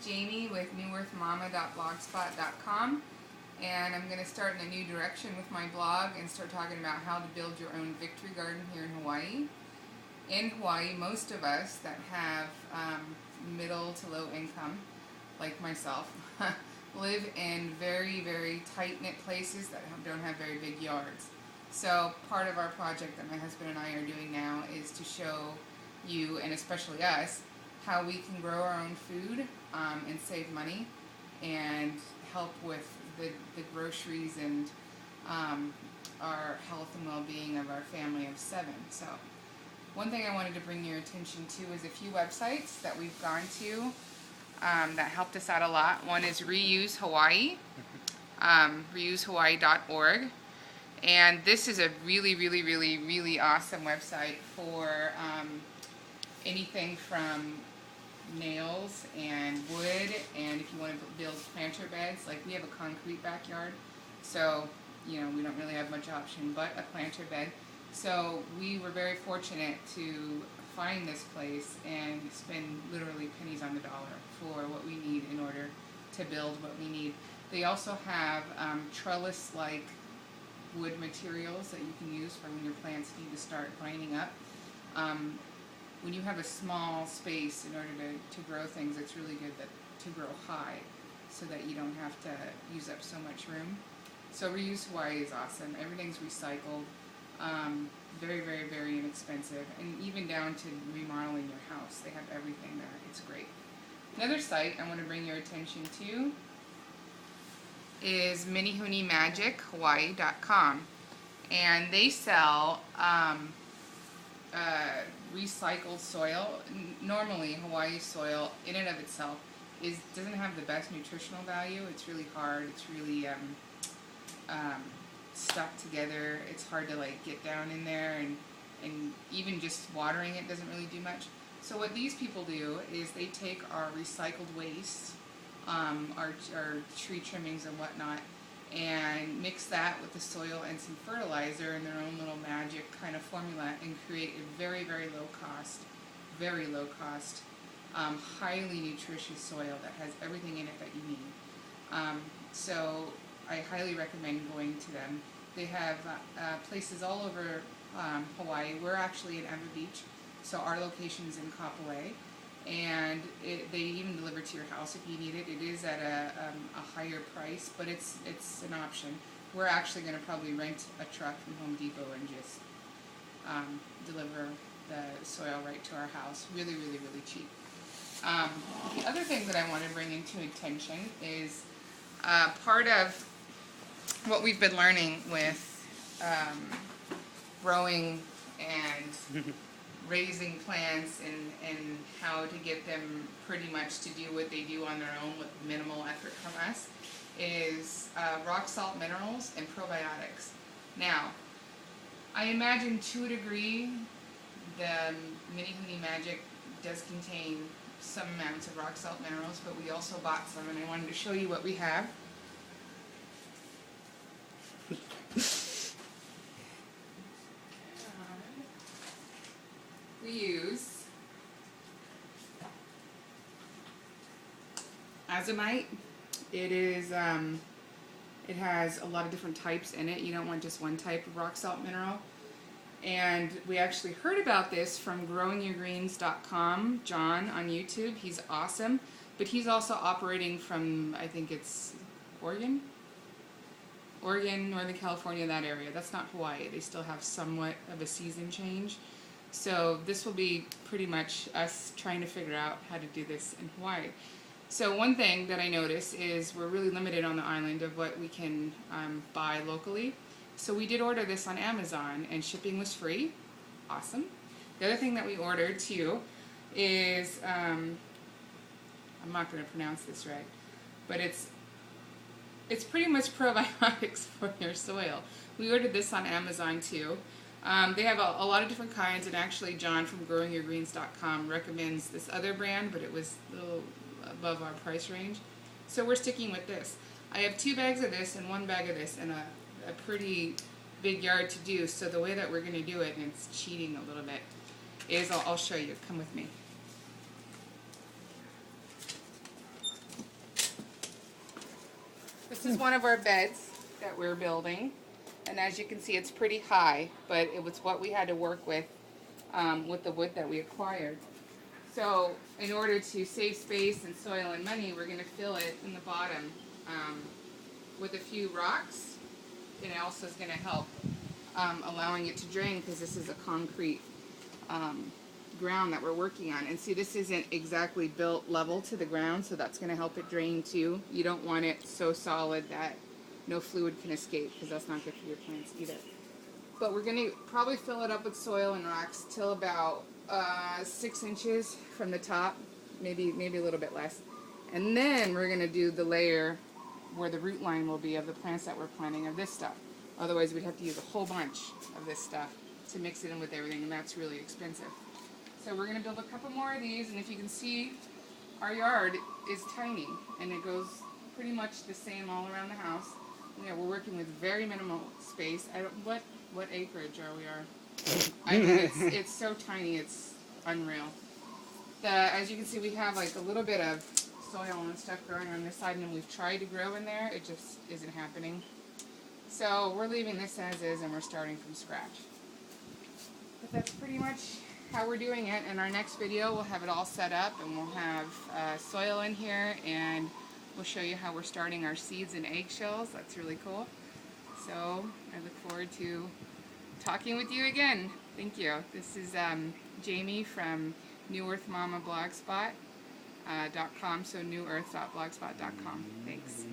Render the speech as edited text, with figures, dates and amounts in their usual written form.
Jamie with newearthmama.blogspot.com, and I'm going to start in a new direction with my blog and start talking about how to build your own victory garden here in Hawaii. In Hawaii, most of us that have middle to low income, like myself, live in very, very tight-knit places that don't have very big yards. So part of our project that my husband and I are doing now is to show you, and especially us, how we can grow our own food and save money and help with the groceries and our health and well-being of our family of 7. So one thing I wanted to bring your attention to is a few websites that we've gone to that helped us out a lot. One is Reuse Hawaii, reusehawaii.org. And this is a really, really, really, really awesome website for anything from nails and wood, and if you want to build planter beds, like we have a concrete backyard, so we don't really have much option but a planter bed. So we were very fortunate to find this place and spend literally pennies on the dollar for what we need in order to build what we need. They also have trellis-like wood materials that you can use for when your plants need to start grinding up. When you have a small space in order to grow things, it's really good to grow high so that you don't have to use up so much room. So Reuse Hawaii is awesome. Everything's recycled. Very, very, very inexpensive, and even down to remodeling your house. They have everything there. It's great. Another site I want to bring your attention to is minihuniMagicHawaii.com, and they sell recycled soil. Normally, Hawaii soil in and of itself doesn't have the best nutritional value. It's really hard. It's really stuck together. It's hard to get down in there, and even just watering it doesn't really do much. So what these people do is they take our recycled waste, our tree trimmings and whatnot, and mix that with the soil and some fertilizer in their own little magic kind of formula and create a very, very low cost, highly nutritious soil that has everything in it that you need. So I highly recommend going to them. They have places all over Hawaii. We're actually in Ewa Beach, so our location is in Kapolei, and they even deliver to your house if you need it. It is at a higher price, but it's an option. We're actually going to probably rent a truck from Home Depot and just deliver the soil right to our house. Really, really, really cheap. The other thing that I want to bring into attention is part of what we've been learning with growing and raising plants and how to get them pretty much to do what they do on their own with minimal effort from us is rock salt minerals and probiotics. Now, I imagine to a degree the Mini Huni Magic does contain some amounts of rock salt minerals, but we also bought some, and I wanted to show you what we have. We use azomite. It has a lot of different types in it. You don't want just one type of rock salt mineral. And we actually heard about this from growingyourgreens.com, John on YouTube. He's awesome. But he's also operating from, I think it's Oregon, Northern California, that area. That's not Hawaii. They still have somewhat of a season change. So this will be pretty much us trying to figure out how to do this in Hawaii. So one thing that I noticed is we're really limited on the island of what we can buy locally. So we did order this on Amazon, and shipping was free. Awesome. The other thing that we ordered too is, I'm not going to pronounce this right, but it's pretty much probiotics for your soil. We ordered this on Amazon too. They have a lot of different kinds, and actually John from growingyourgreens.com recommends this other brand, but it was a little above our price range. So we're sticking with this. I have 2 bags of this and 1 bag of this and a pretty big yard to do. So the way that we're going to do it, and it's cheating a little bit, is I'll show you. Come with me. this is one of our beds that we're building. And as you can see, it's pretty high, but it was what we had to work with the wood that we acquired. So in order to save space and soil and money, we're going to fill it in the bottom with a few rocks. And it also is going to help allowing it to drain, because this is a concrete ground that we're working on. And see, this isn't exactly built level to the ground, so that's going to help it drain too. You don't want it so solid that no fluid can escape, because that's not good for your plants either. But we're going to probably fill it up with soil and rocks till about 6 inches from the top, maybe a little bit less. And then we're going to do the layer where the root line will be of the plants that we're planting of this stuff. Otherwise, we'd have to use a whole bunch of this stuff to mix it in with everything, and that's really expensive. So we're going to build a couple more of these, and if you can see, our yard is tiny, and it goes pretty much the same all around the house. Yeah, we're working with very minimal space. What acreage are we? I mean, it's so tiny, it's unreal. As you can see, we have like a little bit of soil and stuff growing on this side, and we've tried to grow in there. It just isn't happening. So we're leaving this as is, and we're starting from scratch. But that's pretty much how we're doing it. In our next video, we'll have it all set up, and we'll have soil in here, and we'll show you how we're starting our seeds and eggshells. That's really cool. So I look forward to talking with you again. Thank you. This is Jamie from newearthmamablogspot.com, so newearth.blogspot.com. Thanks.